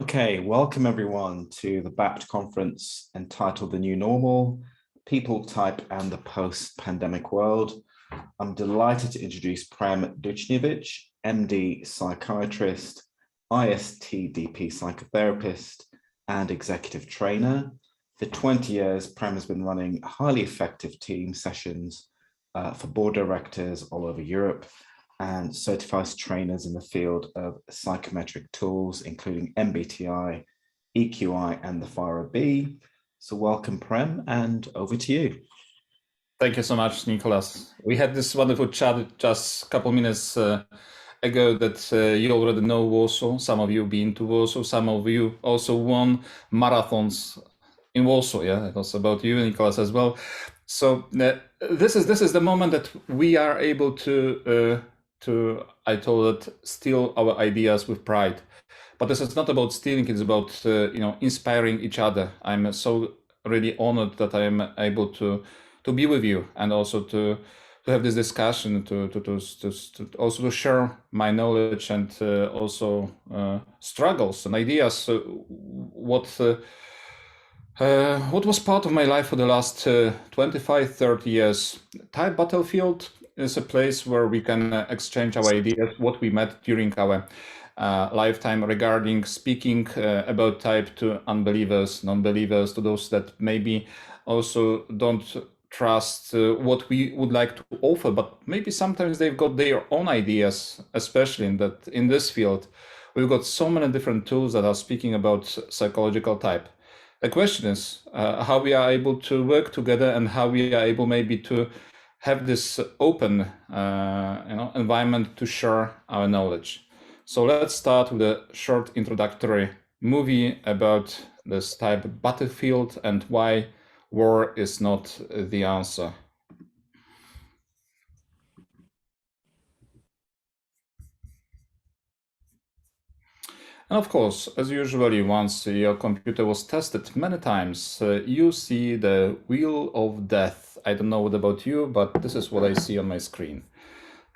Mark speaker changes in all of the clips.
Speaker 1: Okay, welcome everyone to the BAPT conference entitled The New Normal, People Type and the Post-Pandemic World. I'm delighted to introduce Prem Duchniewicz, MD psychiatrist, ISTDP psychotherapist, and executive trainer. For 20 years, Prem has been running highly effective team sessions for board directors all over Europe and certifies trainers in the field of psychometric tools, including MBTI, EQI, and the FIRE-B. So welcome, Prem, and over to you.
Speaker 2: Thank you so much, Nicholas. We had this wonderful chat just a couple minutes ago that you already know Warsaw. Some of you been to Warsaw. Some of you also won marathons in Warsaw. Yeah, it was about you, Nicholas, as well. So this is the moment that we are able to I told it, steal our ideas with pride. But this is not about stealing. It's about inspiring each other. I'm so really honored that I am able to be with you and also to have this discussion, to also to share my knowledge and also struggles and ideas. What was part of my life for the last 25, 30 years. Type Battlefield is a place where we can exchange our ideas, what we met during our lifetime regarding speaking about type to unbelievers, non-believers, to those that maybe also don't trust what we would like to offer, but maybe sometimes they've got their own ideas, especially in this field. We've got so many different tools that are speaking about psychological type. The question is how we are able to work together and how we are able maybe to have this open environment to share our knowledge. So let's start with a short introductory movie about this type of battlefield and why war is not the answer. And of course, as usually, once your computer was tested many times, you see the wheel of death. I don't know what about you, but this is what I see on my screen.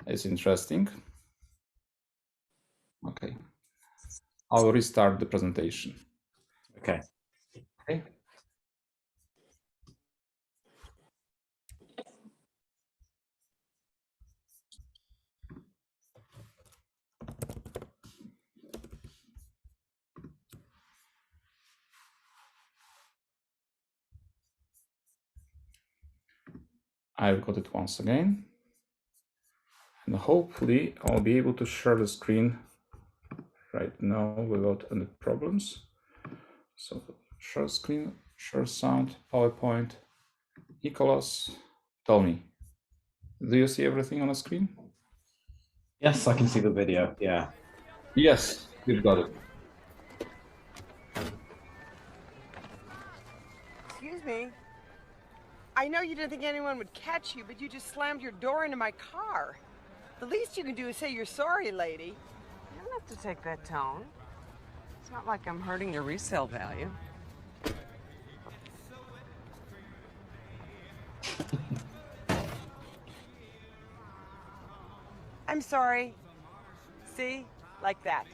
Speaker 2: It's interesting. Okay. I'll restart the presentation.
Speaker 1: Okay.
Speaker 2: I've got it once again. And hopefully I'll be able to share the screen right now without any problems. So share screen, share sound, PowerPoint. Nicholas, tell me, do you see everything on the screen?
Speaker 1: Yes, I can see the video, yeah.
Speaker 2: Yes, you've got it.
Speaker 3: Excuse me. I know you didn't think anyone would catch you, but you just slammed your door into my car. The least you can do is say you're sorry, lady.
Speaker 4: You don't have to take that tone. It's not like I'm hurting your resale value.
Speaker 3: I'm sorry. See? Like that.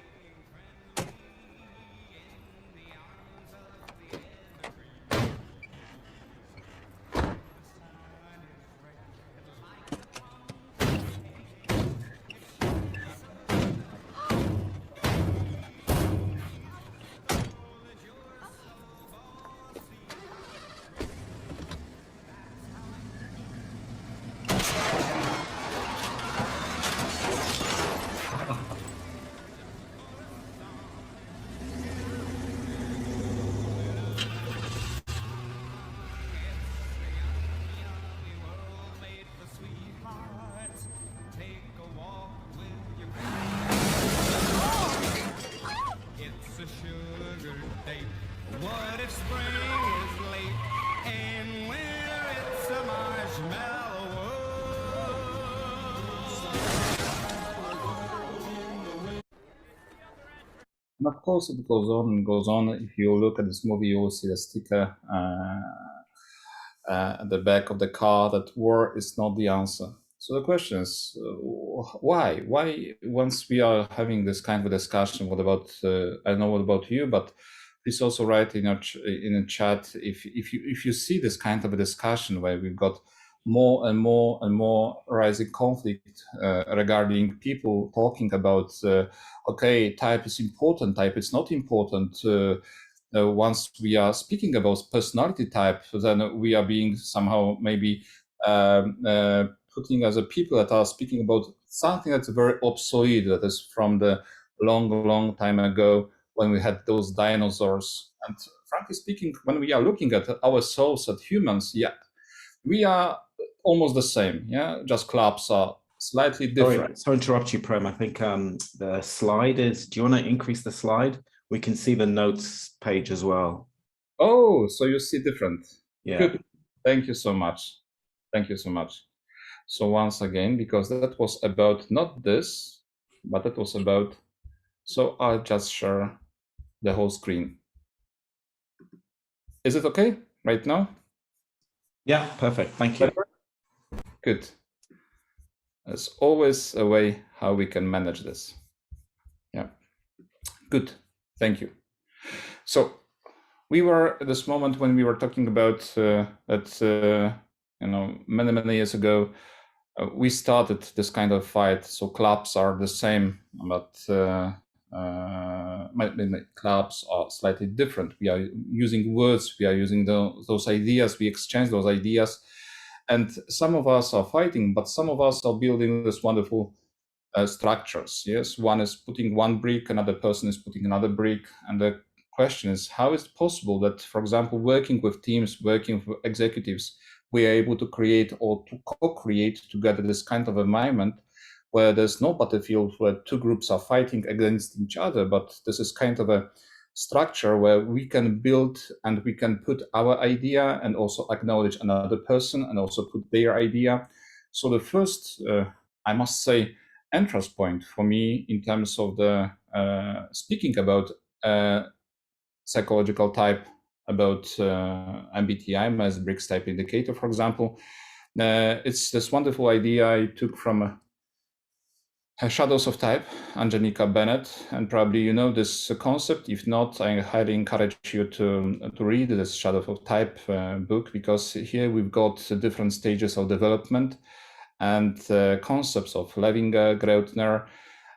Speaker 2: And of course, it goes on and goes on. If you look at this movie, you will see the sticker at the back of the car that war is not the answer. So the question is, why? Why, once we are having this kind of a discussion, what about, I don't know what about you, but please also write in a chat if you see this kind of a discussion where we've got more and more and more rising conflict regarding people talking about, okay, type is important, type is not important. Once we are speaking about personality type, then we are being somehow maybe putting as a people that are speaking about something that's very obsolete, that is from the long time ago when we had those dinosaurs. And frankly speaking, when we are looking at ourselves as humans, yeah, we are almost the same. Yeah, just clubs are slightly different.
Speaker 1: Sorry to interrupt you, Prem. I think the slide is, do you want to increase the slide? We can see the notes page as well.
Speaker 2: Oh, so you see different.
Speaker 1: Yeah.
Speaker 2: Good. Thank you so much. Thank you so much. So once again, because that was about not this, but that was about, so I'll just share the whole screen. Is it okay right now?
Speaker 1: Yeah, perfect. Thank you.
Speaker 2: Good. There's always a way how we can manage this. Yeah. Good. Thank you. So we were at this moment when we were talking about that, many years ago, we started this kind of fight. So clubs are the same, but clubs are slightly different. We are using words, we are using those ideas, we exchange those ideas. And some of us are fighting, but some of us are building this wonderful structures. Yes, one is putting one brick, another person is putting another brick. And the question is, how is it possible that, for example, working with teams, working with executives, we are able to create or to co-create together this kind of environment where there's no battlefield where two groups are fighting against each other, but this is kind of a structure where we can build and we can put our idea and also acknowledge another person and also put their idea. So the first, I must say, entrance point for me in terms of the speaking about psychological type, about MBTI, Myers-Briggs type indicator, for example. It's this wonderful idea I took from Shadows of Type, Angelika Bennett, and probably you know this concept. If not, I highly encourage you to read this Shadows of Type book, because here we've got different stages of development and concepts of Levinger, Grautner.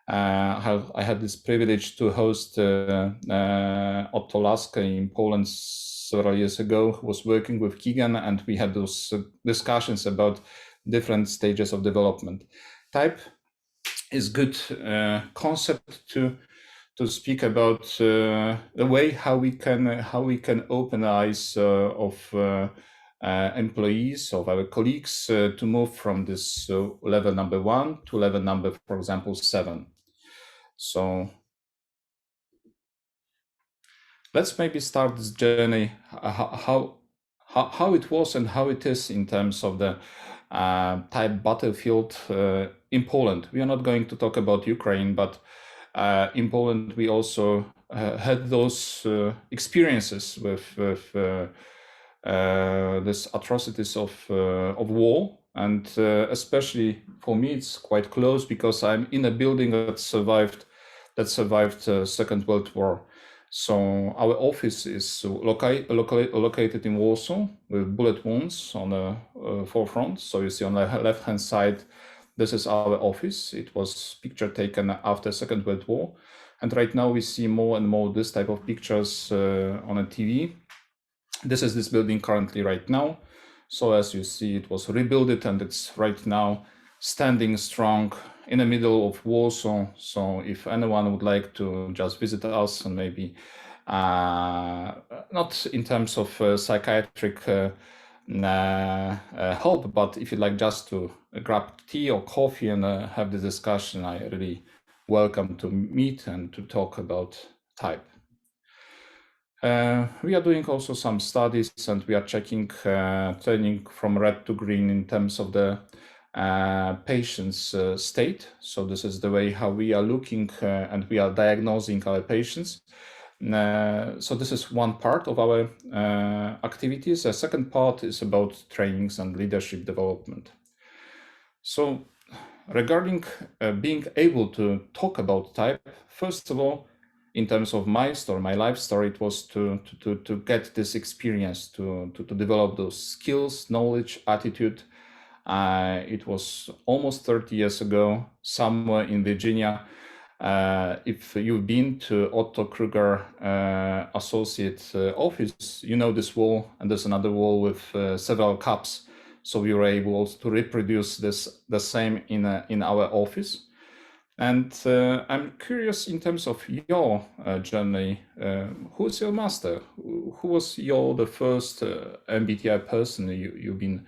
Speaker 2: I had this privilege to host Otto Laska in Poland several years ago, who was working with Keegan, and we had those discussions about different stages of development. Type is good concept to speak about the way how we can open eyes of employees, of our colleagues, to move from this level number 1 to level number, for example, 7. So let's maybe start this journey, how it was and how it is in terms of the type battlefield in Poland. We are not going to talk about Ukraine, but in Poland we also had those experiences with these atrocities of war, and especially for me it's quite close because I'm in a building that survived Second World War. So our office is located in Warsaw with bullet wounds on the forefront. So you see on the left-hand side, this is our office. It was picture taken after Second World War. And right now we see more and more this type of pictures on a TV. This is this building currently right now. So as you see, it was rebuilt and it's right now standing strong in the middle of Warsaw. So if anyone would like to just visit us and maybe not in terms of psychiatric help, but if you'd like just to grab tea or coffee and have the discussion, I really welcome to meet and to talk about type. We are doing also some studies and we are checking turning from red to green in terms of the patient's state. So this is the way how we are looking and we are diagnosing our patients. So this is one part of our activities. The second part is about trainings and leadership development. So regarding being able to talk about type, first of all, in terms of my story, my life story, it was to get this experience, to develop those skills, knowledge, attitude. It was almost 30 years ago, somewhere in Virginia. If you've been to Otto Kruger associate office, you know this wall, and there's another wall with several cups. So we were able to reproduce this the same in our office. And I'm curious in terms of your journey, who's your master? Who was the first MBTI person you've been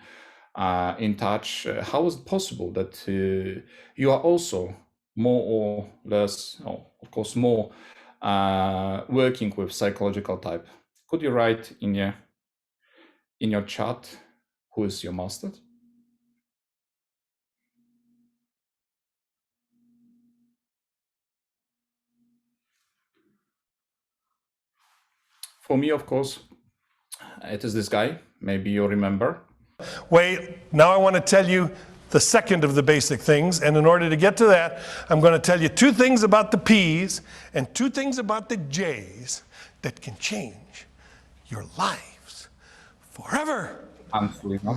Speaker 2: in touch? How is it possible that you are also more or less, of course, more working with psychological type? Could you write in your chat who is your master? For me, of course, it is this guy. Maybe you remember.
Speaker 5: Wait, now I want to tell you the second of the basic things. And in order to get to that, I'm going to tell you 2 things about the P's and 2 things about the J's that can change your lives forever.
Speaker 2: Absolutely not.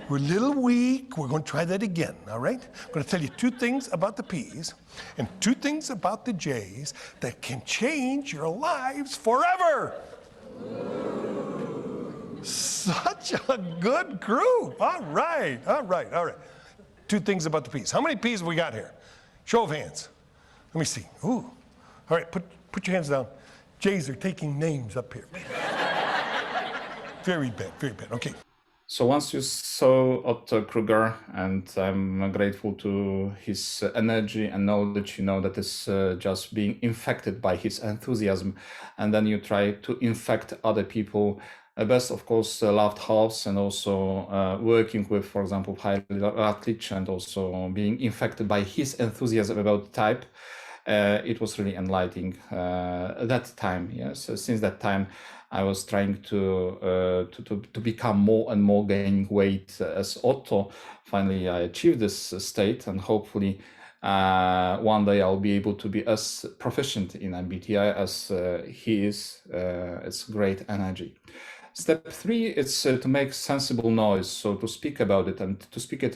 Speaker 5: We're a little weak. We're going to try that again, all right? I'm going to tell you 2 things about the P's and 2 things about the J's that can change your lives forever. Such a good group. All right. 2 things about the P's. How many P's have we got here? Show of hands. Let me see. Ooh. All right, put your hands down. J's are taking names up here. Very bad. Okay.
Speaker 2: So once you saw Otto Kruger, and I'm grateful to his energy and knowledge, that is just being infected by his enthusiasm, and then you try to infect other people. Best, of course, loved house, and also working with, for example, Rutledge, and also being infected by his enthusiasm about type. It was really enlightening that time. Yes, since that time, I was trying to become more and more, gaining weight as Otto. Finally, I achieved this state, and hopefully one day I'll be able to be as proficient in MBTI as he is. It's great energy. Step 3 is to make sensible noise. So to speak about it and to speak at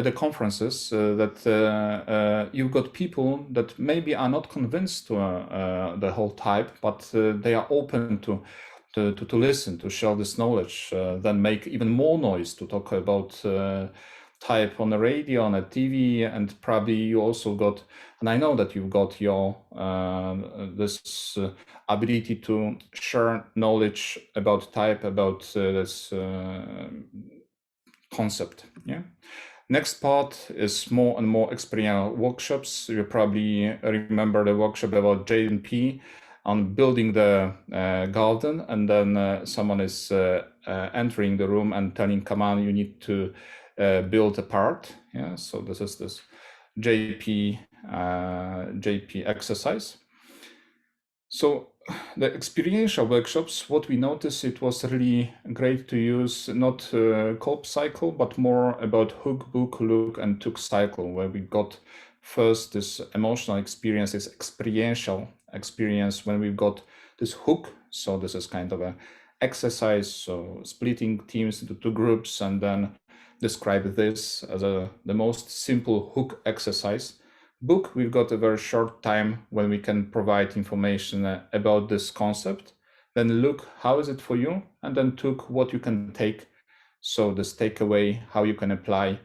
Speaker 2: the conferences, that you've got people that maybe are not convinced to the whole type, but they are open to listen, to share this knowledge, then make even more noise to talk about type on the radio, on the TV, and probably you also got, and I know that you've got your this ability to share knowledge about type, about this concept. Yeah. Next part is more and more experiential workshops. You probably remember the workshop about JNP on building the garden, and then someone is entering the room and telling, come on, you need to build a part. Yeah, so this is this JP exercise. So the experiential workshops, what we noticed, it was really great to use not COPE cycle, but more about hook, book, look, and took cycle, where we got first this emotional experience, this experiential experience, when we've got this hook. So this is kind of a exercise, so splitting teams into 2 groups, and then describe this as the most simple hook exercise. Book, we've got a very short time when we can provide information about this concept. Then look, how is it for you? And then took, what you can take. So this takeaway, how you can apply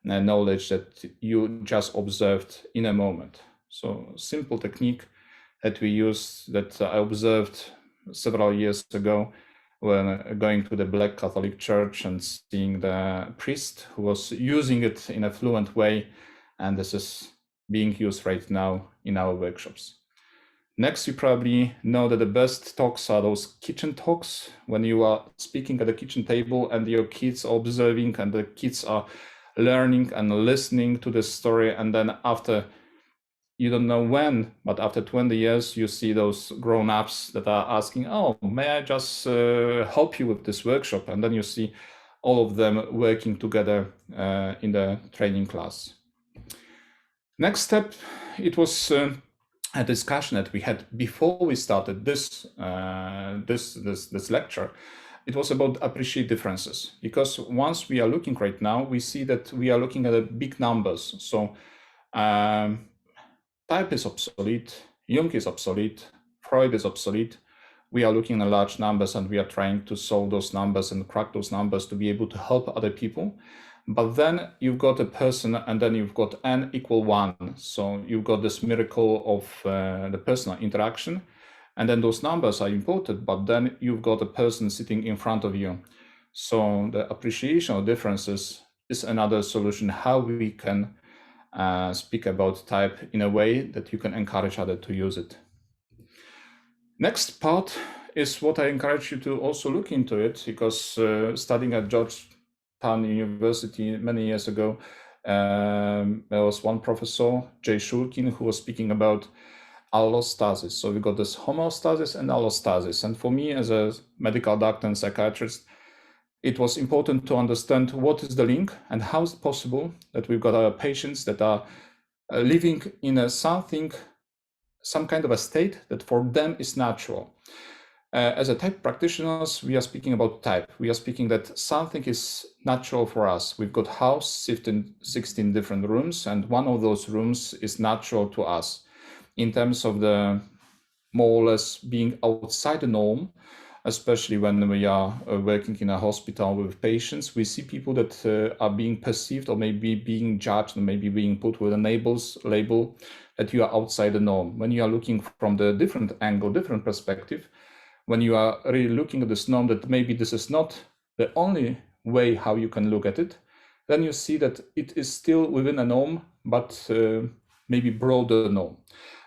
Speaker 2: knowledge that you just observed in a moment. So simple technique that we use, that I observed several years ago when going to the Black Catholic Church and seeing the priest who was using it in a fluent way. And this is being used right now in our workshops. Next, you probably know that the best talks are those kitchen talks, when you are speaking at the kitchen table and your kids are observing and the kids are learning and listening to the story. And then after, you don't know when, but after 20 years, you see those grown-ups that are asking, oh, may I just help you with this workshop? And then you see, all of them working together in the training class. Next step, it was a discussion that we had before we started this lecture. It was about appreciate differences, because once we are looking right now, we see that we are looking at big numbers. So type is obsolete, Jung is obsolete, Freud is obsolete. We are looking at large numbers and we are trying to solve those numbers and crack those numbers to be able to help other people. But then you've got a person and then you've got n equal 1. So you've got this miracle of the personal interaction. And then those numbers are important, but then you've got a person sitting in front of you. So the appreciation of differences is another solution, how we can speak about type in a way that you can encourage others to use it. Next part is what I encourage you to also look into it, because studying at Georgetown University many years ago, there was one professor, Jay Shulkin, who was speaking about allostasis. So we got this homeostasis and allostasis. And for me, as a medical doctor and psychiatrist, it was important to understand what is the link and how is it possible that we've got our patients that are living in some kind of a state that for them is natural. As a type practitioners, we are speaking about type. We are speaking that something is natural for us. We've got house, 16 different rooms, and one of those rooms is natural to us. In terms of the more or less being outside the norm, especially when we are working in a hospital with patients, we see people that are being perceived or maybe being judged and maybe being put with a label that you are outside the norm. When you are looking from the different angle, different perspective, when you are really looking at this norm that maybe this is not the only way how you can look at it, then you see that it is still within a norm, but maybe broader norm.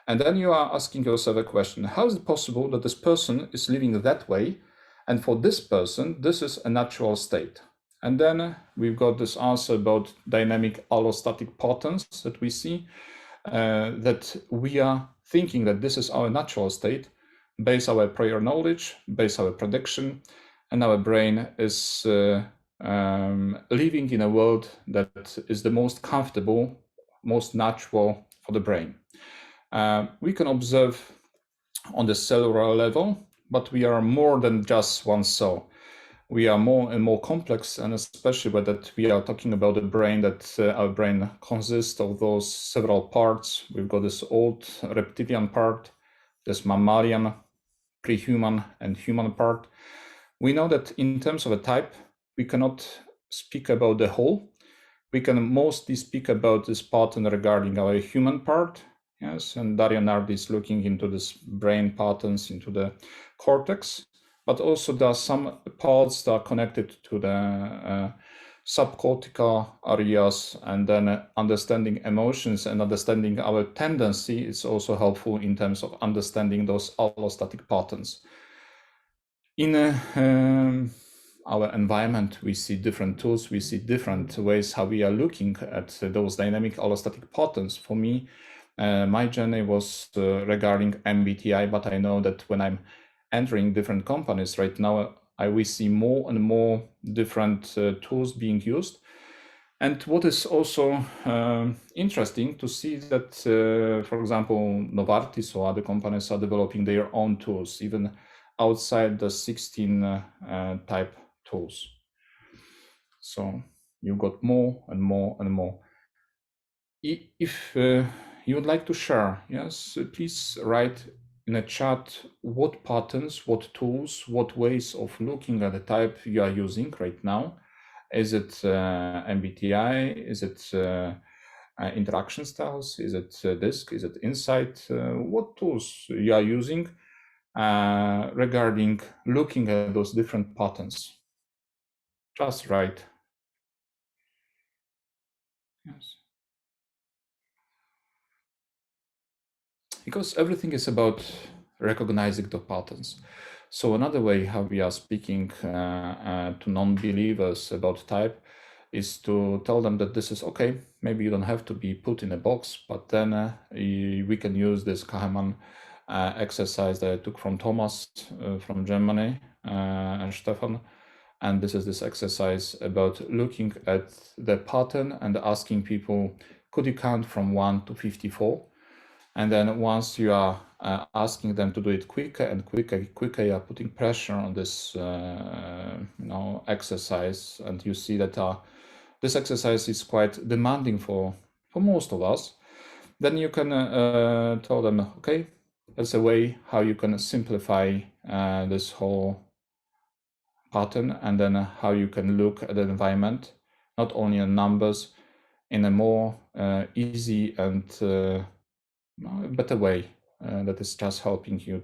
Speaker 2: And then you are asking yourself a question, how is it possible that this person is living that way? And for this person, this is a natural state. And then we've got this answer about dynamic allostatic patterns that we see, that we are thinking that this is our natural state, based our prior knowledge, based our prediction, and our brain is living in a world that is the most comfortable, most natural for the brain. We can observe on the cellular level, but we are more than just one cell. We are more and more complex, and especially when that we are talking about the brain, that our brain consists of those several parts. We've got this old reptilian part, this mammalian, pre-human, and human part. We know that in terms of a type, we cannot speak about the whole. We can mostly speak about this pattern regarding our human part. Yes, and Dario Nardi is looking into this brain patterns into the cortex, but also there are some parts that are connected to the subcortical areas, and then understanding emotions and understanding our tendency is also helpful in terms of understanding those allostatic patterns. In our environment, we see different tools, we see different ways how we are looking at those dynamic allostatic patterns. For me, my journey was regarding MBTI, but I know that when I'm entering different companies right now, we see more and more different tools being used. And what is also interesting to see that, for example, Novartis or other companies are developing their own tools, even outside the 16 type tools. So you've got more and more and more. If you would like to share, yes, please write in a chat what patterns, what tools, what ways of looking at the type you are using right now. Is it MBTI? Is it interaction styles? Is it DISC? Is it Insight? What tools you are using regarding looking at those different patterns? Just write. Yes. Because everything is about recognizing the patterns. So another way how we are speaking to non-believers about type is to tell them that this is okay. Maybe you don't have to be put in a box, but then we can use this Kahneman exercise that I took from Thomas from Germany and Stefan. And this is this exercise about looking at the pattern and asking people, could you count from 1 to 54? And then once you are asking them to do it quicker and quicker, you are putting pressure on this exercise. And you see that this exercise is quite demanding for most of us. Then you can tell them, okay, that's a way how you can simplify this whole pattern, and then how you can look at the environment, not only in numbers, in a more easy and better way that is just helping you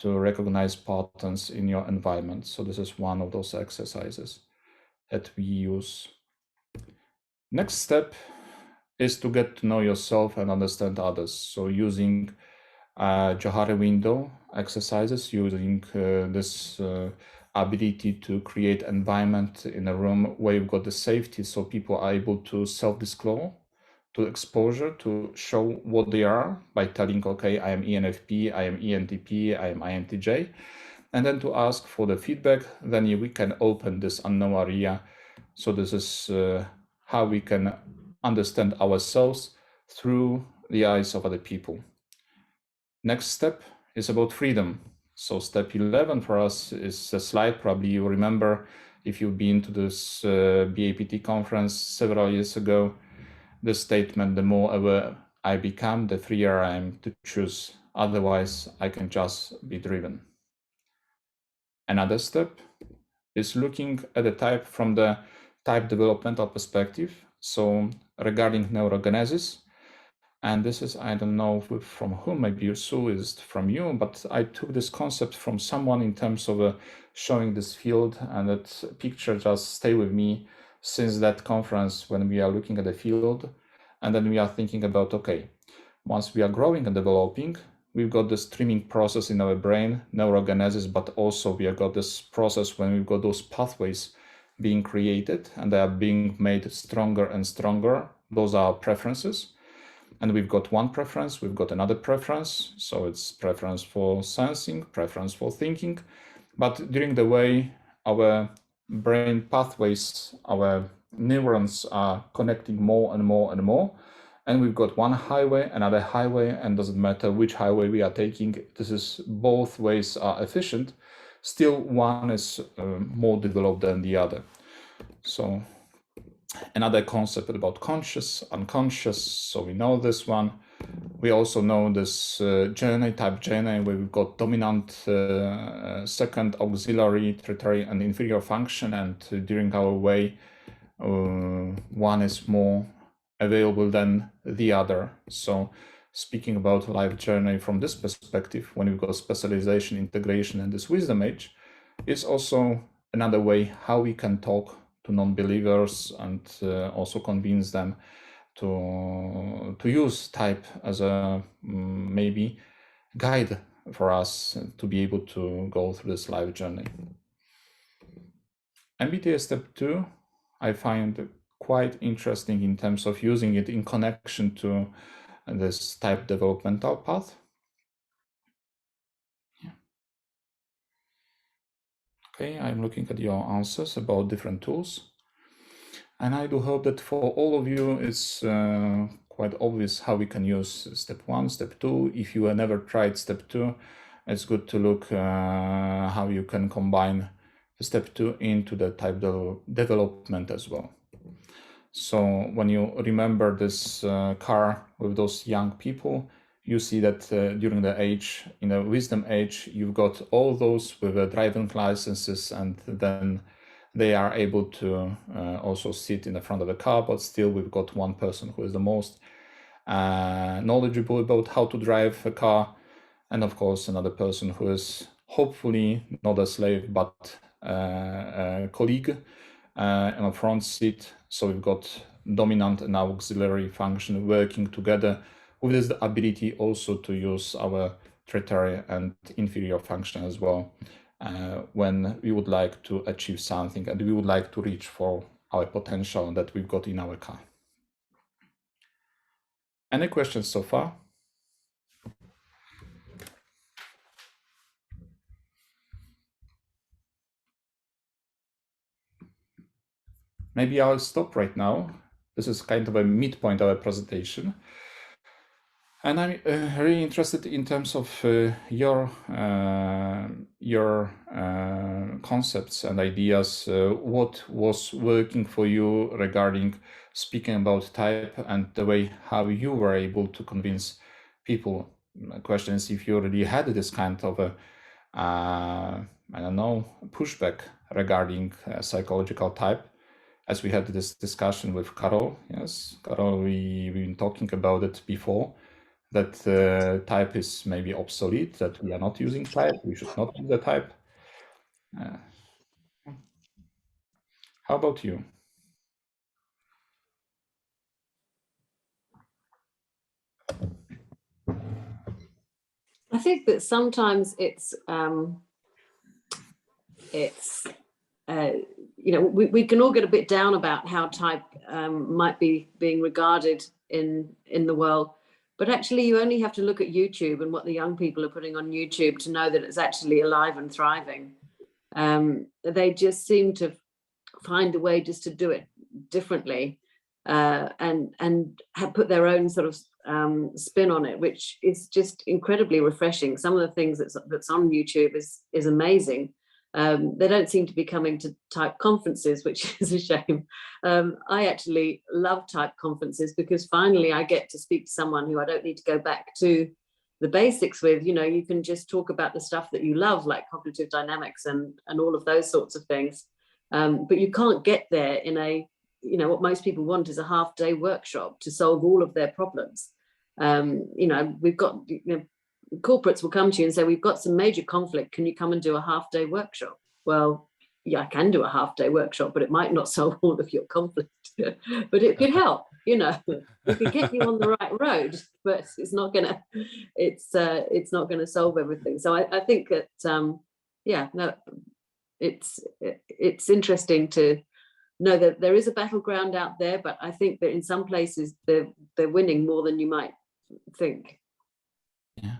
Speaker 2: to recognize patterns in your environment. So this is one of those exercises that we use. Next step is to get to know yourself and understand others. So using Johari window exercises, using this ability to create environment in a room where you've got the safety, so people are able to self-disclose, to exposure, to show what they are by telling, okay, I am ENFP, I am ENTP, I am INTJ, and then to ask for the feedback. Then we can open this unknown area. So this is how we can understand ourselves through the eyes of other people. Next step is about freedom. So step 11 for us is a slide probably you remember if you've been to this BAPT conference several years ago. The statement, the more aware I become, the freer I am to choose. Otherwise, I can just be driven. Another step is looking at the type from the type developmental perspective. So regarding neurogenesis, and this is, I don't know from whom, maybe Sue is from you, but I took this concept from someone in terms of showing this field, and that picture just stay with me since that conference when we are looking at the field. And then we are thinking about, okay, once we are growing and developing, we've got the streaming process in our brain, neurogenesis, but also we have got this process when we've got those pathways being created and they are being made stronger and stronger. Those are preferences. And we've got one preference, we've got another preference. So it's preference for sensing, preference for thinking. But during the way, our brain pathways, our neurons are connecting more and more and more. And we've got one highway, another highway, and doesn't matter which highway we are taking. This is both ways are efficient. Still, one is more developed than the other. So another concept about conscious, unconscious. So we know this one. We also know this type journey where we've got dominant, second, auxiliary, tertiary, and inferior function. And during our way, one is more available than the other. So speaking about life journey from this perspective, when we've got specialization, integration, and this wisdom age, is also another way how we can talk to non-believers and also convince them to use type as a maybe guide for us to be able to go through this life journey. MBTI step 2, I find quite interesting in terms of using it in connection to this type developmental path. Yeah. Okay, I'm looking at your answers about different tools. And I do hope that for all of you, it's quite obvious how we can use step 1, step 2. If you have never tried step 2, it's good to look how you can combine step 2 into the type development as well. So when you remember this car with those young people, you see that during the age, in the wisdom age, you've got all those with driving licenses, and then they are able to also sit in the front of the car, but still we've got one person who is the most knowledgeable about how to drive a car, and of course another person who is hopefully not a slave but a colleague in a front seat. So we've got dominant and auxiliary function working together with this ability also to use our tertiary and inferior function as well when we would like to achieve something and we would like to reach for our potential that we've got in our car. Any questions so far? maybe I'll stop right now. This is kind of a midpoint of a presentation. And I'm really interested in terms of your concepts and ideas. What was working for you regarding speaking about type and the way how you were able to convince people? The question is if you already had this kind of a, I don't know, pushback regarding psychological type. As we had this discussion with Karol, yes, Karol, we've been talking about it before, that type is maybe obsolete, that we are not using type, we should not use the type. How about you?
Speaker 6: I think that sometimes it's you know, we can all get a bit down about how type might be being regarded in the world. But actually, you only have to look at YouTube and what the young people are putting on YouTube to know that it's actually alive and thriving. They just seem to find a way just to do it differently and have put their own sort of spin on it, which is just incredibly refreshing. Some of the things that's on YouTube is amazing. They don't seem to be coming to type conferences, which is a shame. I actually love type conferences because finally I get to speak to someone who I don't need to go back to the basics with. You know, you can just talk about the stuff that you love, like cognitive dynamics and all of those sorts of things. But you can't get there in a, you know, what most people want is a half-day workshop to solve all of their problems. You know, we've got, you know, corporates will come to you and say, we've got some major conflict, can you come and do a half-day workshop? Well, yeah, I can do a half-day workshop, but it might not solve all of your conflict. But it could help, you know, it could get you on the right road, but it's not gonna solve everything. So I think that yeah, no, it's interesting to know that there is a battleground out there, but I think that in some places they're winning more than you might think.
Speaker 2: Yeah.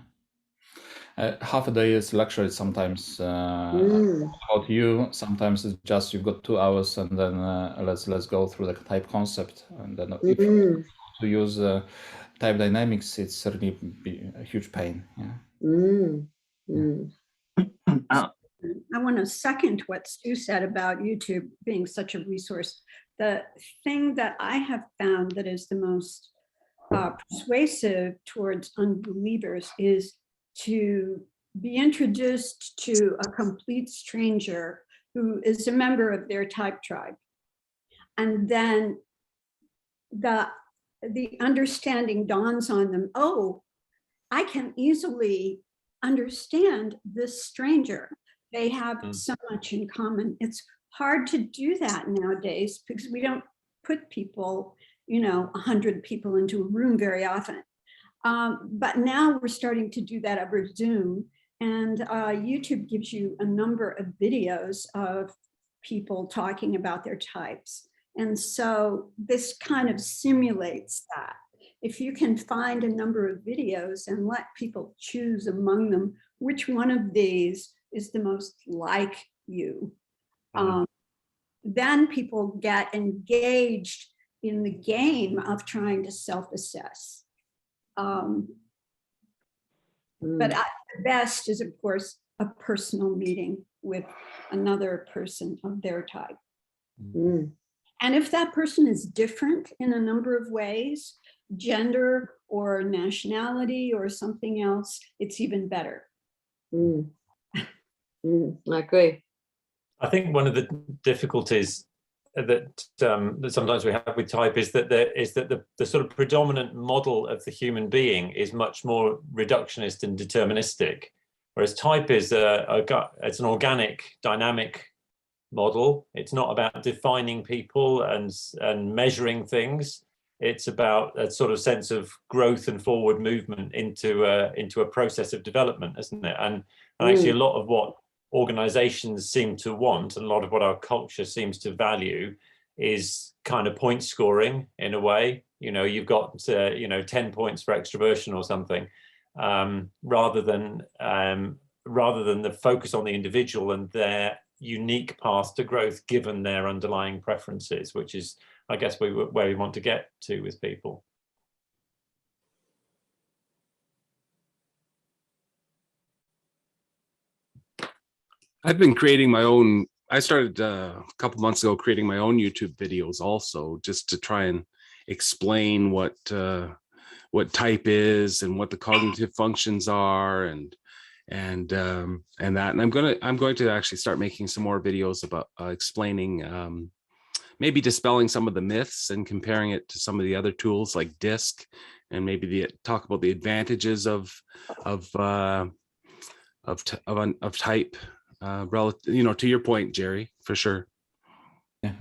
Speaker 2: Half a day is luxury sometimes. About you, sometimes it's just you've got 2 hours and then let's go through the type concept, and then if you to use type dynamics, it's certainly be a huge pain. Yeah.
Speaker 7: I want to second what Stu said about YouTube being such a resource. The thing that I have found that is the most persuasive towards unbelievers is to be introduced to a complete stranger who is a member of their type tribe. And then the understanding dawns on them, oh, I can easily understand this stranger. They have so much in common. It's hard to do that nowadays because we don't put people, you know, 100 people into a room very often. But now we're starting to do that over Zoom, and YouTube gives you a number of videos of people talking about their types. And so this kind of simulates that. If you can find a number of videos and let people choose among them, which one of these is the most like you, then people get engaged in the game of trying to self-assess. But the best is, of course, a personal meeting with another person of their type. And if that person is different in a number of ways, gender or nationality or something else, it's even better.
Speaker 6: I agree.
Speaker 8: I think one of the difficulties that sometimes we have with type is that the sort of predominant model of the human being is much more reductionist and deterministic, whereas type is it's an organic, dynamic model. It's not about defining people and measuring things. It's about a sort of sense of growth and forward movement into a process of development, isn't it? And actually, a lot of what organizations seem to want, and a lot of what our culture seems to value, is kind of point scoring in a way. You know, you've got 10 points for extroversion or something, rather than the focus on the individual and their unique path to growth given their underlying preferences, which is, I guess, where we want to get to with people.
Speaker 9: I've been creating my own. I started a couple months ago creating my own YouTube videos also, just to try and explain what type is and what the cognitive functions are and that. And I'm going to actually start making some more videos about explaining, maybe dispelling some of the myths and comparing it to some of the other tools like DISC, and maybe talk about the advantages of type. Relative, to your point, Jerry, for sure.
Speaker 2: Yeah.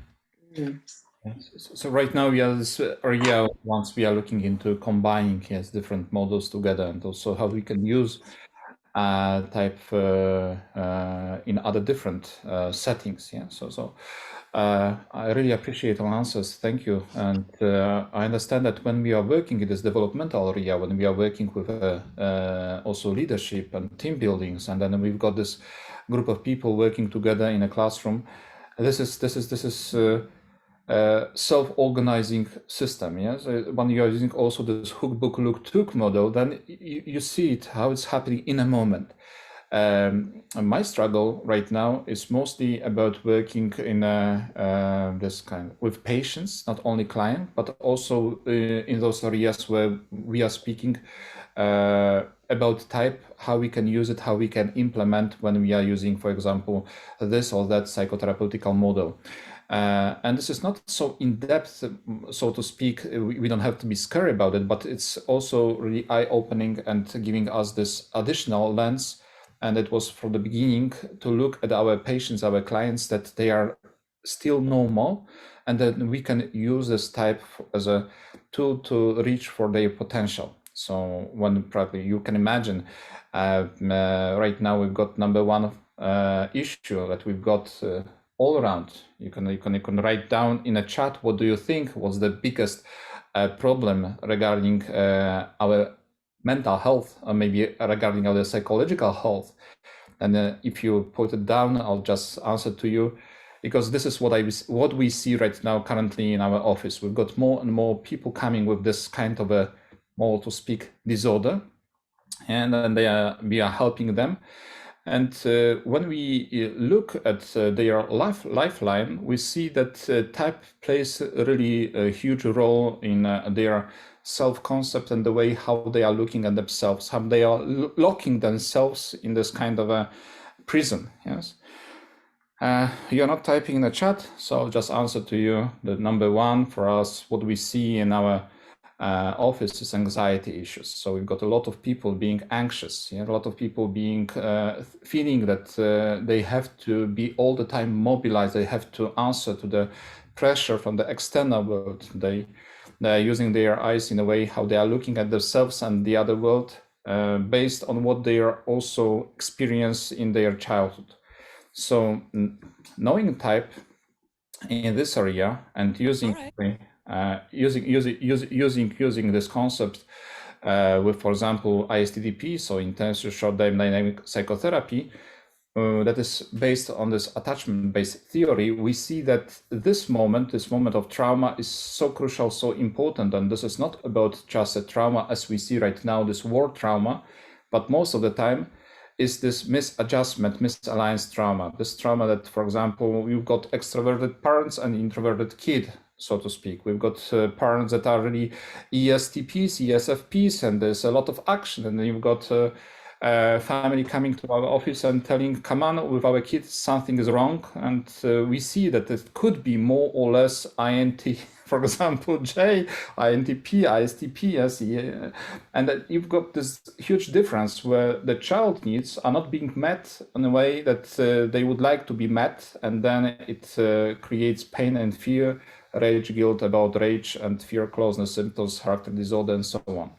Speaker 2: So right now we are this area once we are looking into combining different models together, and also how we can use type in other different settings. Yeah. So I really appreciate all answers. Thank you. And I understand that when we are working in this developmental area, when we are working with also leadership and team buildings, and then we've got this group of people working together in a classroom, this is self-organizing system. Yes, when you are using also this hook, book, look, took model, then you see it how it's happening in a moment. My struggle right now is mostly about working in this kind with patients, not only client, but also in those areas where we are speaking about type, how we can use it, how we can implement when we are using, for example, this or that psychotherapeutical model. And this is not so in-depth, so to speak. We don't have to be scary about it, but it's also really eye-opening and giving us this additional lens. And it was from the beginning to look at our patients, our clients, that they are still normal, and then we can use this type as a tool to reach for their potential. So when probably you can imagine, right now we've got number one issue that we've got all around. You can write down in a chat, what do you think was the biggest problem regarding our mental health, or maybe regarding our psychological health. And if you put it down, I'll just answer to you, because this is what we see right now currently in our office. We've got more and more people coming with this kind of a, more to speak, disorder, and then we are helping them. And when we look at their lifeline, we see that type plays really a huge role in their self-concept and the way how they are looking at themselves, how they are locking themselves in this kind of a prison. Yes. You're not typing in the chat, so I'll just answer to you. The number one for us, what we see in our office is anxiety issues. So we've got a lot of people being anxious, a lot of people being feeling that they have to be all the time mobilized. They have to answer to the pressure from the external world. They're using their eyes in a way how they are looking at themselves and the other world based on what they are also experience in their childhood. So knowing type in this area and using using this concept with, for example, ISTDP, so intensive short-term dynamic psychotherapy, that is based on this attachment-based theory, we see that this moment of trauma is so crucial, so important. And this is not about just a trauma as we see right now, this war trauma, but most of the time is this misadjustment, misalliance trauma. This trauma that, for example, you've got extroverted parents and introverted kid, so to speak. We've got parents that are really ESTPs, ESFPs, and there's a lot of action. And then you've got family coming to our office and telling, come on, with our kids, something is wrong. And we see that it could be more or less INT, for example, J, INTP, ISTP, yes, yeah. And that you've got this huge difference where the child needs are not being met in a way that they would like to be met. And then it creates pain and fear, rage, guilt about rage and fear, closeness symptoms, character disorder, and so on.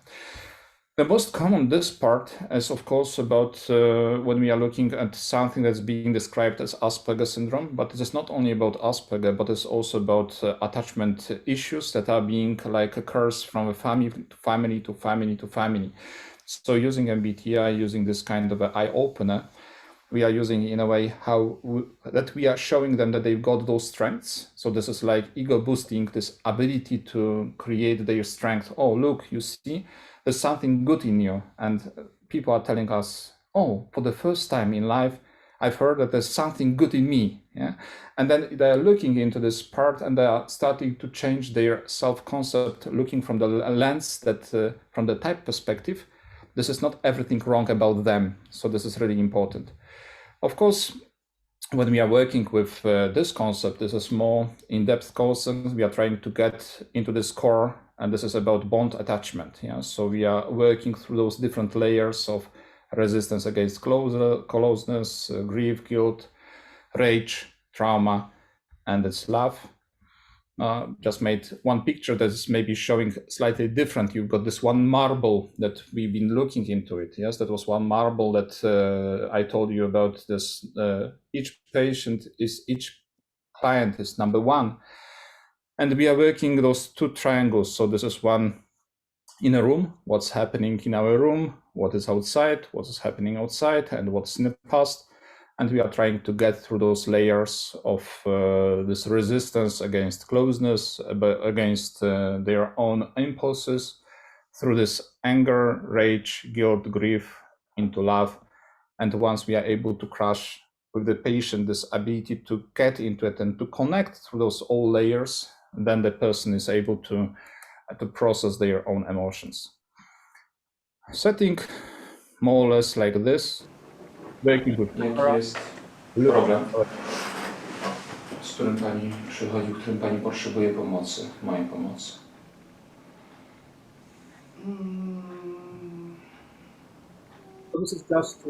Speaker 2: The most common this part is, of course, about when we are looking at something that's being described as Asperger syndrome, but it is not only about Asperger, but it's also about attachment issues that are being like occurs from a family to family to family to family. So using MBTI, using this kind of an eye opener, we are using in a way that we are showing them that they've got those strengths. So this is like ego boosting, this ability to create their strength. Oh, look, you see, there's something good in you. And people are telling us, oh, for the first time in life, I've heard that there's something good in me. Yeah. And then they're looking into this part and they are starting to change their self-concept, looking from the lens that from the type perspective, this is not everything wrong about them. So this is really important. Of course, when we are working with this concept, this is more in-depth concept. We are trying to get into this core, and this is about bond attachment. Yeah, so we are working through those different layers of resistance against closeness, grief, guilt, rage, trauma, and it's love. Just made one picture that is maybe showing slightly different. You've got this one marble that we've been looking into it. Yes, that was one marble that I told you about. This each client is number one, and we are working those two triangles. So this is one in a room, what's happening in our room, what is outside, what is happening outside, and what's in the past. And we are trying to get through those layers of this resistance against closeness, against their own impulses, through this anger, rage, guilt, grief, into love. And once we are able to crush with the patient this ability to get into it and to connect through those all layers, then the person is able to process their own emotions. Setting more or less like this. Jaki jest problem, z którym pani przychodzi, w którym pani potrzebuje pomocy, mojej pomocy? So this is just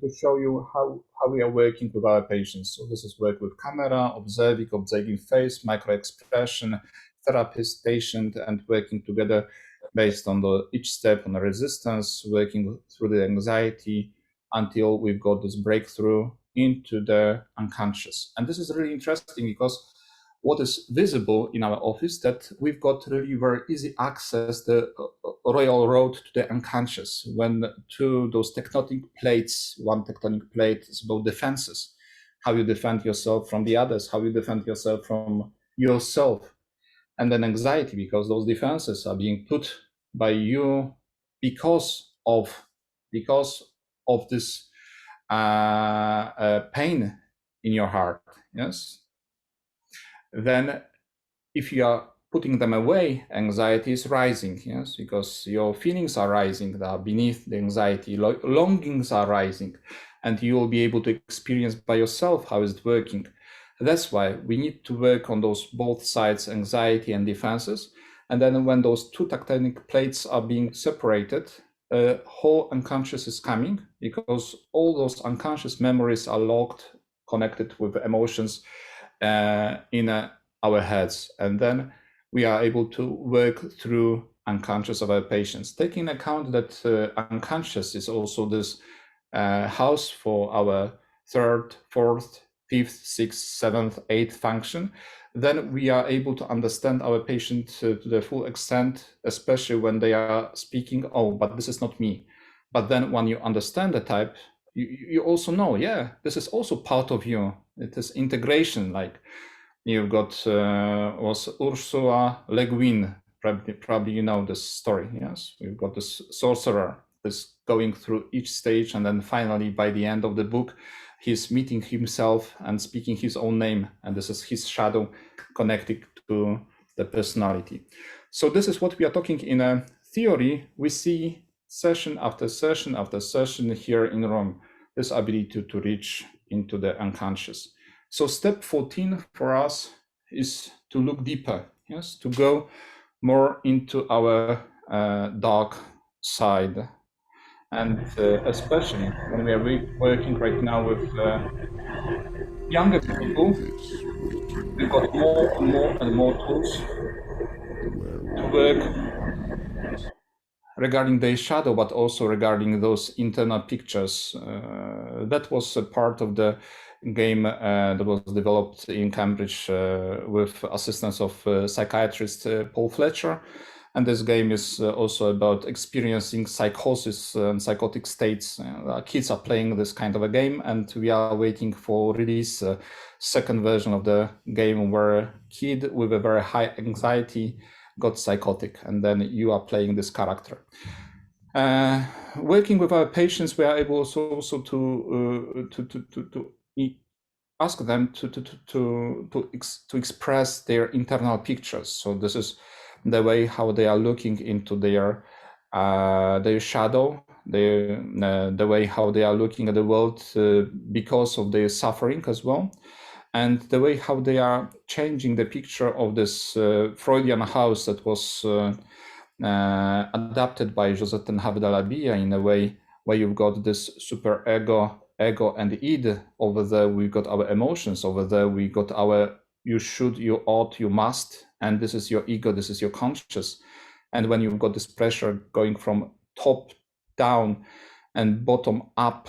Speaker 2: to show you how we are working with our patients. So this is work with camera, observing face, micro expression, therapist, patient, and working together based on each step on the resistance, working through the anxiety until we've got this breakthrough into the unconscious. And this is really interesting because what is visible in our office that we've got really very easy access the royal road to the unconscious when to those tectonic plates. One tectonic plate is about defenses, how you defend yourself from the others, how you defend yourself from yourself. And then anxiety, because those defenses are being put by you because of this pain in your heart. Yes. Then, if you are putting them away, anxiety is rising. Yes, because your feelings are rising. That are beneath the anxiety. Longings are rising, and you will be able to experience by yourself how is it working. That's why we need to work on those both sides, anxiety and defenses. And then when those two tectonic plates are being separated, whole unconscious is coming because all those unconscious memories are locked, connected with emotions in our heads. And then we are able to work through unconscious of our patients, taking account that unconscious is also this house for our third, fourth, fifth, sixth, seventh, eighth function, then we are able to understand our patient to the full extent, especially when they are speaking, oh, but this is not me. But then when you understand the type, you also know, yeah, this is also part of you. It is integration, like you've got, was Ursula Le Guin, probably you know this story, yes? We've got this sorcerer, this going through each stage, and then finally, by the end of the book, he's meeting himself and speaking his own name, and this is his shadow connected to the personality. So this is what we are talking in a theory. We see session after session after session here in Rome, this ability to reach into the unconscious. So step 14 for us is to look deeper, yes, to go more into our dark side. And especially when we are working right now with younger people, we've got more and more and more tools to work regarding their shadow, but also regarding those internal pictures. That was a part of the game that was developed in Cambridge with assistance of psychiatrist Paul Fletcher. And this game is also about experiencing psychosis and psychotic states. Kids are playing this kind of a game, and we are waiting for release second version of the game where a kid with a very high anxiety got psychotic, and then you are playing this character. Working with our patients, we are able also to ask them to express their internal pictures. So this is the way how they are looking into their shadow, the way how they are looking at the world because of their suffering as well, and the way how they are changing the picture of this Freudian house that was adapted by Josette and Habdalabia in a way where you've got this super ego and id. Over there we got our emotions, over there we got our you should, you ought, you must, and this is your ego, this is your conscious. And when you've got this pressure going from top down and bottom up,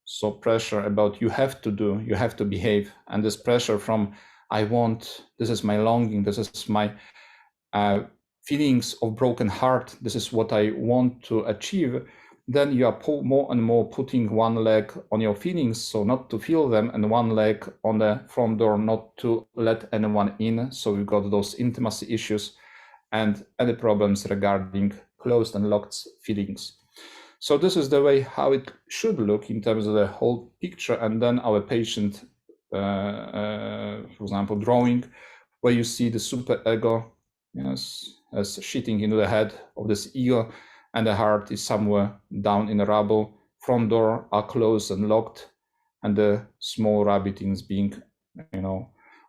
Speaker 2: so pressure about you have to do, you have to behave, and this pressure from I want, this is my longing, this is my feelings of broken heart, this is what I want to achieve, then you are more and more putting one leg on your feelings, so not to feel them, and one leg on the front door, not to let anyone in. So we've got those intimacy issues and other problems regarding closed and locked feelings. So this is the way how it should look in terms of the whole picture. And then our patient, for example, drawing, where you see the super ego, yes, as shitting into the head of this ego, and the heart is somewhere down in the rubble. Front door are closed and locked, and the small rabbit is being,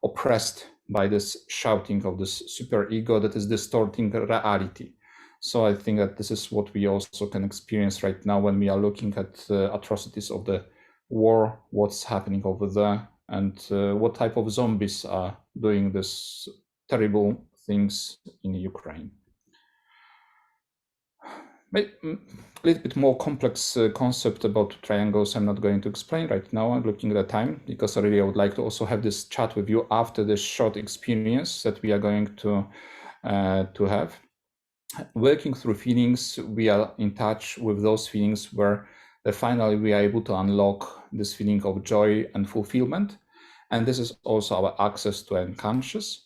Speaker 2: oppressed by this shouting of this super ego that is distorting reality. So I think that this is what we also can experience right now when we are looking at atrocities of the war, what's happening over there, and what type of zombies are doing this terrible things in Ukraine. A little bit more complex concept about triangles I'm not going to explain right now. I'm looking at the time because I would like to also have this chat with you after this short experience that we are going to have. Working through feelings, we are in touch with those feelings where finally we are able to unlock this feeling of joy and fulfillment. And this is also our access to unconscious.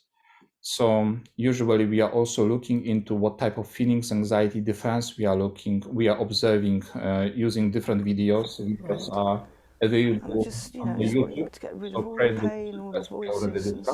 Speaker 2: So usually we are also looking into what type of feelings, anxiety, defense we are observing using different videos. Videos are available on the YouTube.
Speaker 10: To get rid of all the pain, all the voices,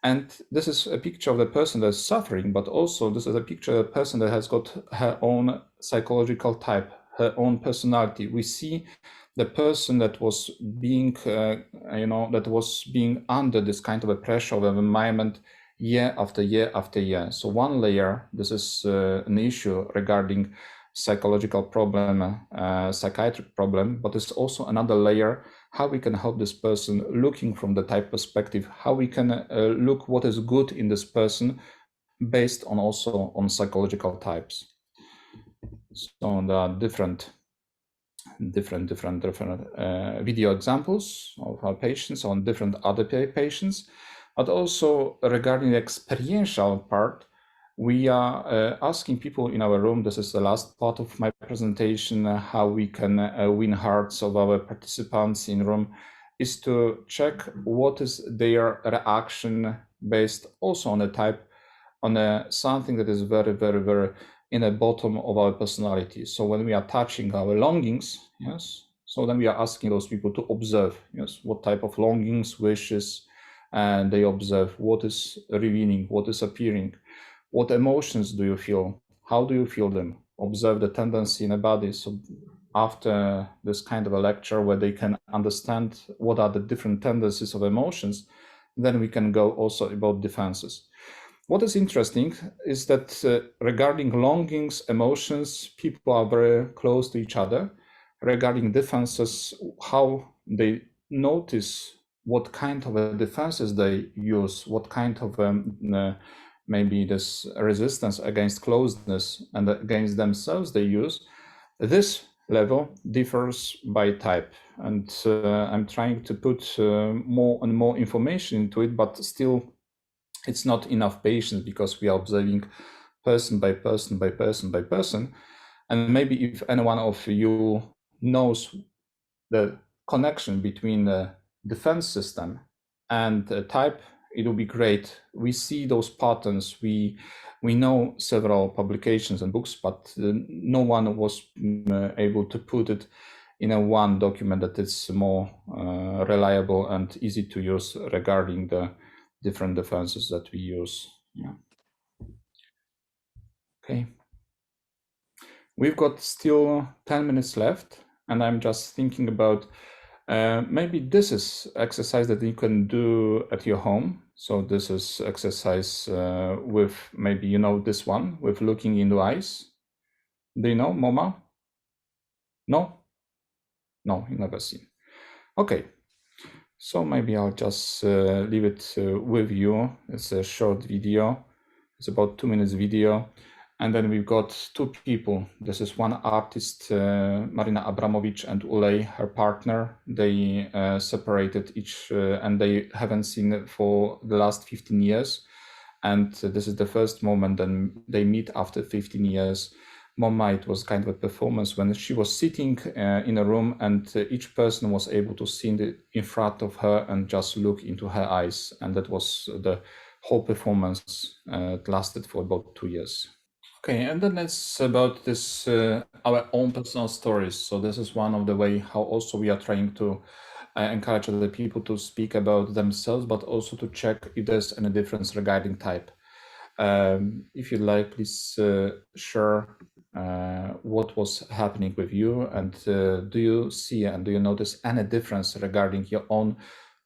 Speaker 2: and this is a picture of the person that's suffering, but also this is a picture of a person that has got her own psychological type, her own personality. We see the person that was being, that was being under this kind of a pressure of an environment year after year after year. So one layer, this is an issue regarding psychological problem, psychiatric problem, but it's also another layer, how we can help this person looking from the type perspective, how we can look what is good in this person based on also on psychological types. So there are different video examples of our patients on different other patients, but also regarding the experiential part, we are asking people in our room, this is the last part of my presentation, how we can win hearts of our participants in room, is to check what is their reaction based also on a type, on something that is very, very, very in the bottom of our personality. So when we are touching our longings, yes, so then we are asking those people to observe, yes, what type of longings, wishes, and they observe what is revealing, what is appearing, what emotions do you feel, how do you feel them, observe the tendency in the body. So after this kind of a lecture where they can understand what are the different tendencies of emotions, then we can go also about defenses. What is interesting is that regarding longings, emotions, people are very close to each other. Regarding defenses, how they notice what kind of defenses they use, what kind of maybe this resistance against closedness and against themselves they use, this level differs by type. And I'm trying to put more and more information into it, but still it's not enough patients because we are observing person by person by person by person. And maybe if any one of you knows the connection between the defense system and type, it will be great. We see those patterns. We know several publications and books, but no one was able to put it in a one document that is more reliable and easy to use regarding the different defenses that we use. Yeah. Okay. We've got still 10 minutes left, and I'm just thinking about maybe this is exercise that you can do at your home. So this is exercise with maybe, you know, this one with looking into eyes. Do you know, Moma? No? No, you never seen. Okay. So maybe I'll just leave it with you. It's a short video. It's about 2 minutes video. And then we've got two people. This is one artist, Marina Abramowicz, and Ulej, her partner. They separated each and they haven't seen it for the last 15 years. And this is the first moment then they meet after 15 years. Moma, it was kind of a performance when she was sitting in a room and each person was able to see in front of her and just look into her eyes. And that was the whole performance. It lasted for about 2 years. Okay, and then it's about this our own personal stories. So this is one of the way how also we are trying to encourage other people to speak about themselves, but also to check if there's any difference regarding type. If you'd like, please share what was happening with you, and do you see and do you notice any difference regarding your own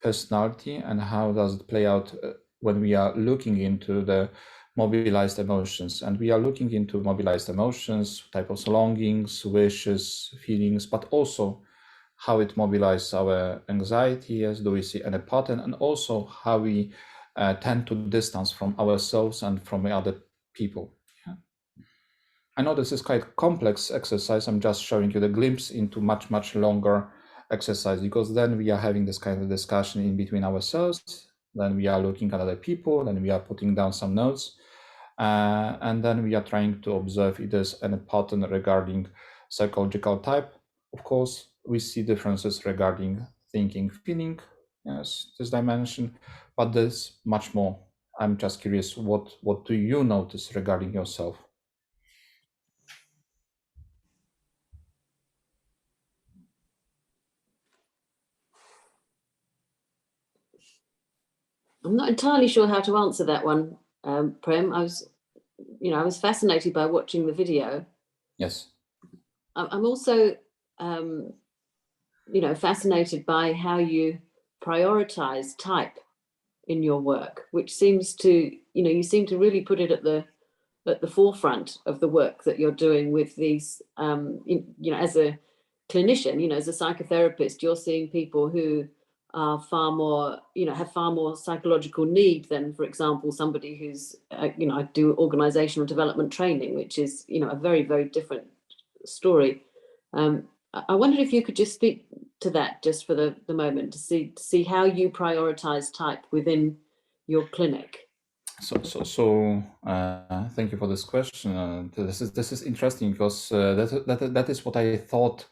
Speaker 2: personality, and how does it play out when we are looking into the mobilized emotions? And we are looking into mobilized emotions, type of longings, wishes, feelings, but also how it mobilizes our anxiety. Yes, do we see any pattern? And also how we tend to distance from ourselves and from other people. Yeah. I know this is quite complex exercise. I'm just showing you the glimpse into much longer exercise, because then we are having this kind of discussion in between ourselves. Then we are looking at other people, then we are putting down some notes, and then we are trying to observe if there's any pattern regarding psychological type. Of course, we see differences regarding thinking, feeling, yes, this dimension, but there's much more. I'm just curious, what do you notice regarding yourself?
Speaker 6: I'm not entirely sure how to answer that one, Prem. I was fascinated by watching the video.
Speaker 2: Yes.
Speaker 6: I'm also, fascinated by how you prioritize type in your work, which seems to, you seem to really put it at the forefront of the work that you're doing with these, as a clinician, as a psychotherapist, you're seeing people who are far more, have far more psychological need than, for example, somebody who's, I do organizational development training, which is, a very, very different story. I wondered if you could just speak to that just for the moment, to see how you prioritize type within your clinic.
Speaker 2: So thank you for this question. This is interesting, because that is what I thought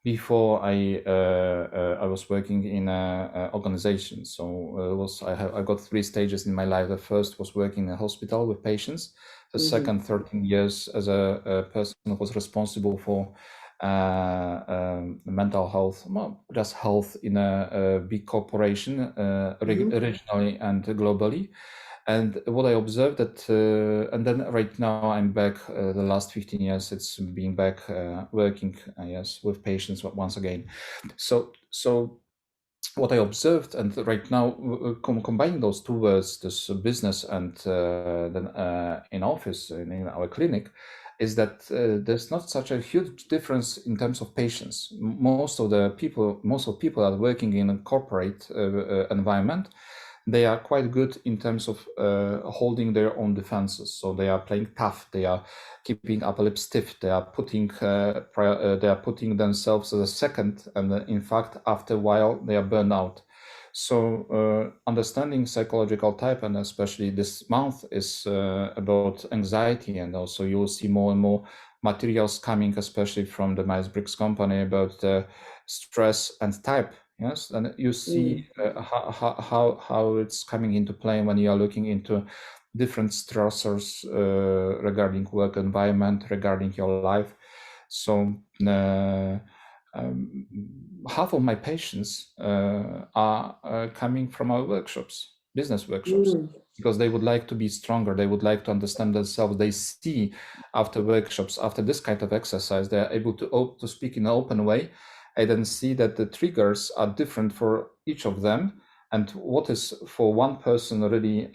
Speaker 2: before I was working in an organization. So I got 3 stages in my life. The first was working in a hospital with patients. The second 13 years as a person who was responsible for mental health, well, just health in a big corporation, regionally and globally. And what I observed that, and then right now I'm back, the last 15 years, it's being back working, yes, with patients once again. So what I observed, and right now combining those two words, this business and then in office, in our clinic, is that there's not such a huge difference in terms of patients. Most of people that are working in a corporate environment, they are quite good in terms of holding their own defenses. So they are playing tough. They are keeping upper lip stiff. They are putting themselves as a second, and in fact, after a while, they are burned out. So understanding psychological type, and especially this month, is about anxiety, and also you will see more and more materials coming, especially from the Myers-Briggs company, about stress and type. Yes, and you see how it's coming into play when you are looking into different stressors regarding work environment, regarding your life. So half of my patients are coming from our workshops, business workshops, because they would like to be stronger. They would like to understand themselves. They see after workshops, after this kind of exercise, they are able to speak in an open way. I then see that the triggers are different for each of them. And what is for one person really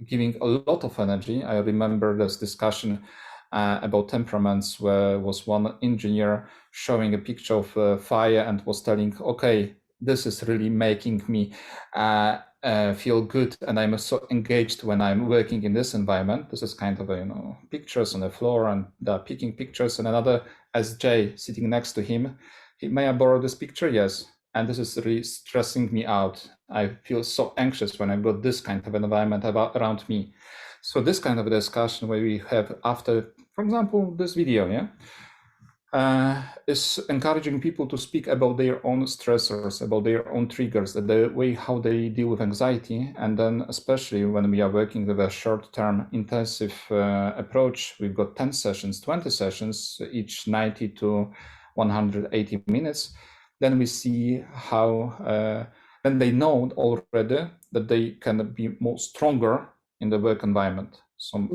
Speaker 2: giving a lot of energy. I remember this discussion about temperaments, where was one engineer showing a picture of fire and was telling, okay, this is really making me feel good, and I'm so engaged when I'm working in this environment. This is kind of pictures on the floor, and they're picking pictures, and another SJ sitting next to him. May I borrow this picture? Yes. And this is really stressing me out. I feel so anxious when I've got this kind of environment around me. So this kind of a discussion where we have after, for example, this video, is encouraging people to speak about their own stressors, about their own triggers, the way how they deal with anxiety. And then especially when we are working with a short-term intensive approach, we've got 10 sessions, 20 sessions, each 90 to 180 minutes. Then we see how, then they know already that they can be more stronger in the work environment. So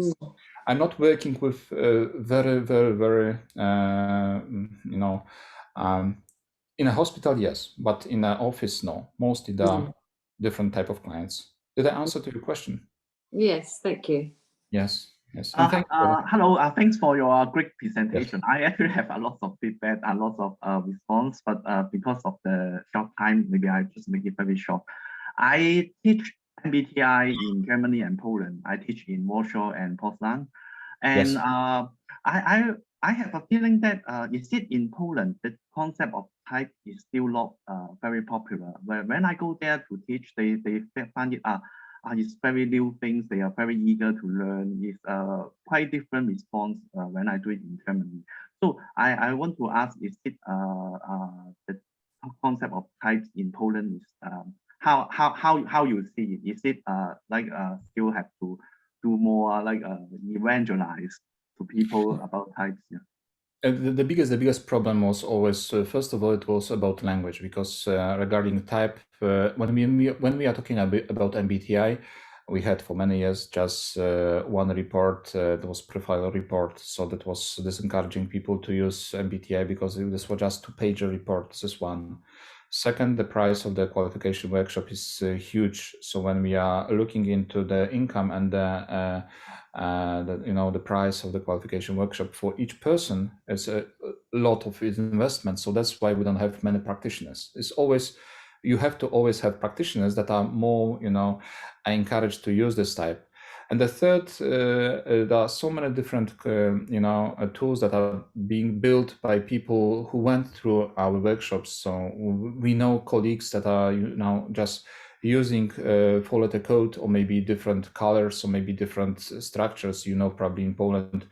Speaker 2: I'm not working with very, in a hospital, yes, but in an office, no. Mostly there are different type of clients. Did I answer to your question?
Speaker 6: Yes, thank you.
Speaker 2: Yes. Yes.
Speaker 11: Hello, thanks for your great presentation. Yes. I actually have a lot of feedback, a lot of response, but because of the short time, maybe I just make it very short. I teach MBTI in Germany and Poland. I teach in Warsaw and Poznań, and yes. I have a feeling that is it in Poland the concept of type is still not very popular. When I go there to teach, they find it it's very new things. They are very eager to learn. It's quite different response when I do it in Germany. So I want to ask: is it the concept of types in Poland is how you see it? Is it still have to do more evangelize to people about types? Yeah.
Speaker 2: The biggest problem was always first of all it was about language, because regarding type, when we are talking about MBTI, we had for many years just one report, that was profile report. So that was encouraging people to use MBTI because this was just 2-page report. This is one. Second, the price of the qualification workshop is huge. So when we are looking into the income and the price of the qualification workshop for each person, it's a lot of investment. So that's why we don't have many practitioners. It's always, you have to always have practitioners that are more, encouraged to use this type. And the third, there are so many different, tools that are being built by people who went through our workshops. So we know colleagues that are, just using 4-letter code, or maybe different colors, or maybe different structures. Probably in Poland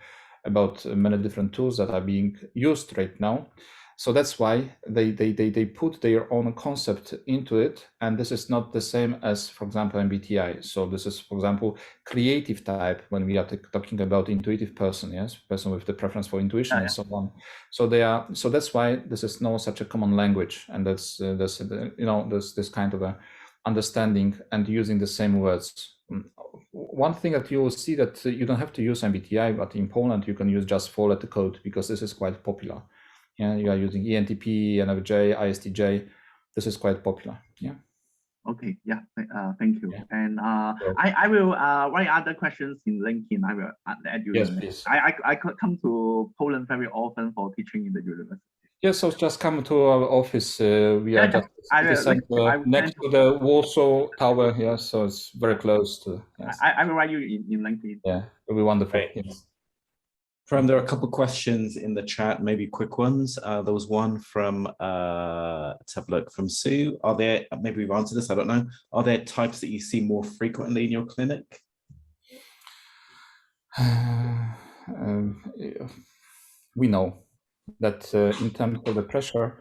Speaker 2: about many different tools that are being used right now. So that's why they put their own concept into it. And this is not the same as, for example, MBTI. So this is, for example, creative type when we are talking about intuitive person, yes, person with the preference for intuition and so on. So so that's why this is not such a common language. And there's this kind of a understanding and using the same words. One thing that you will see that you don't have to use MBTI, but in Poland you can use just 4-letter code because this is quite popular. Yeah, you are using ENTP, NFJ, ISTJ. This is quite popular. Yeah.
Speaker 11: Okay. Yeah. Thank you. Yeah. And I will write other questions in LinkedIn. I will add you.
Speaker 2: Yes, please.
Speaker 11: I could come to Poland very often for teaching in the university.
Speaker 2: Yes, so just come to our office. We are just next to the Warsaw Tower. Yeah, so it's very close to. Yes.
Speaker 11: I will write you in LinkedIn.
Speaker 2: Yeah, it'll be wonderful. Yes.
Speaker 1: Prem, there are a couple of questions in the chat, maybe quick ones. There was one from, let's have a look, from Sue. Are there, maybe we've answered this, I don't know. Are there types that you see more frequently in your clinic?
Speaker 2: We know that in terms of the pressure,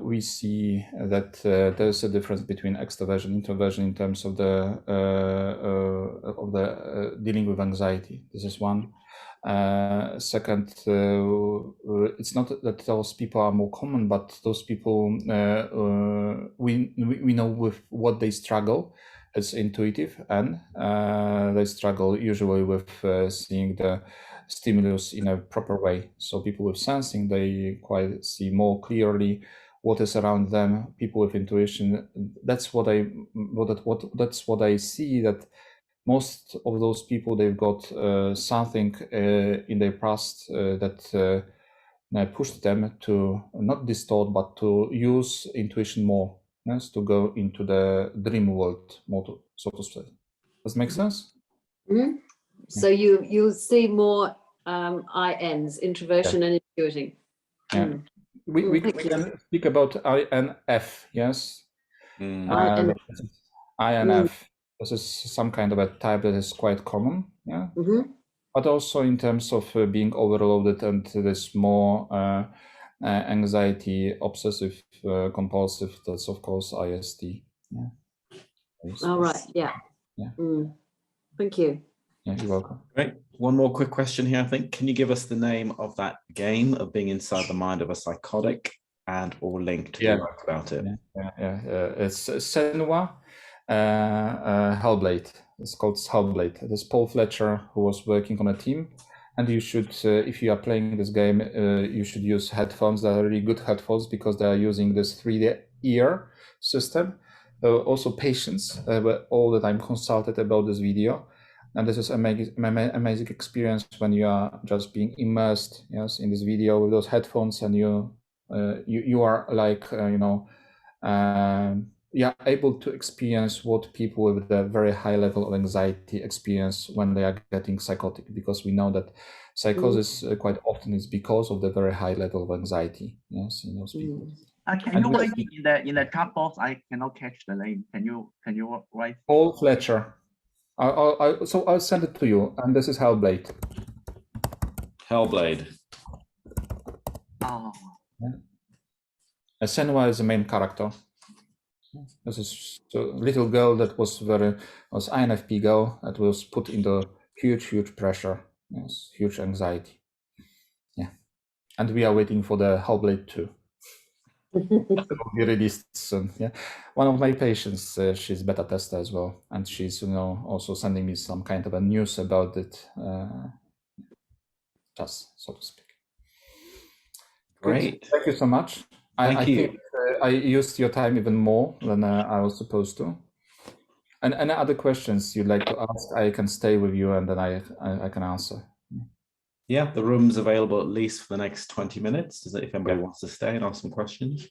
Speaker 2: we see that there's a difference between extroversion and introversion in terms of the dealing with anxiety. This is one. Second, it's not that those people are more common, but those people we know with what they struggle. It's intuitive, and they struggle usually with seeing the stimulus in a proper way. So people with sensing, they quite see more clearly what is around them. People with intuition, that's what I see, that most of those people, they've got something in their past that pushed them to not distort, but to use intuition more. Yes, to go into the dream world more, so to say. Does it make sense?
Speaker 6: Mm-hmm. So you see more INs, introversion and intuiting.
Speaker 2: Yeah.
Speaker 6: Mm.
Speaker 2: We can speak about INF, yes? INF. This is some kind of a type that is quite common, yeah? But also in terms of being overloaded, and there's more anxiety, obsessive, compulsive, that's of course IST. Yeah.
Speaker 6: All right, yeah. Thank you.
Speaker 2: Yeah, you're welcome.
Speaker 1: Great. One more quick question here, I think. Can you give us the name of that game of being inside the mind of a psychotic, and or link to the work about it?
Speaker 2: It's Senua Hellblade. It's called Hellblade. There's Paul Fletcher, who was working on a team. And you should, if you are playing this game, you should use headphones that are really good headphones, because they are using this 3D ear system. Also, patients were all the time consulted about this video. And this is amazing experience when you are just being immersed, yes, in this video with those headphones, and you are like, able to experience what people with a very high level of anxiety experience when they are getting psychotic, because we know that psychosis quite often is because of the very high level of anxiety, yes, in those people.
Speaker 11: Can you write it in the chat box? I cannot catch the name. Can you write?
Speaker 2: Paul Fletcher. So I'll send it to you. And this is Hellblade.
Speaker 1: Hellblade.
Speaker 11: Oh.
Speaker 2: Yeah. Senua is the main character. This is a little girl that was INFP girl that was put into huge pressure, yes, huge anxiety. Yeah, and we are waiting for the Hellblade 2. It will be released soon. Yeah, one of my patients, she's beta tester as well, and she's also sending me some kind of a news about it, just so to speak.
Speaker 1: Great.
Speaker 2: Good. Thank you so much. I think I used your time even more than I was supposed to. And any other questions you'd like to ask, I can stay with you, and then I can answer.
Speaker 1: Yeah, the room's available at least for the next 20 minutes. If anybody wants to stay and ask some questions.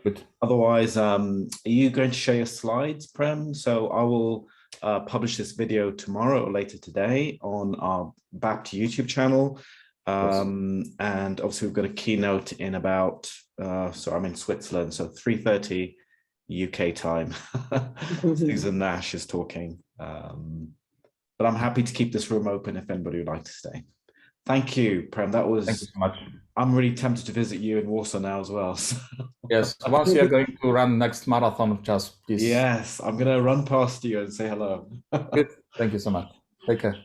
Speaker 2: Good.
Speaker 1: Otherwise, are you going to share your slides, Prem? So I will publish this video tomorrow or later today on our BAPT YouTube channel. And obviously we've got a keynote in about, so I'm in Switzerland, so 3:30 UK time. Susan Nash is talking. But I'm happy to keep this room open if anybody would like to stay. Thank you, Prem. That was.
Speaker 2: Thank you so much.
Speaker 1: I'm really tempted to visit you in Warsaw now as well. So.
Speaker 2: Yes, once you are going to run next marathon, just please.
Speaker 1: Yes, I'm going to run past you and say hello.
Speaker 2: Good. Thank you so much. Take care.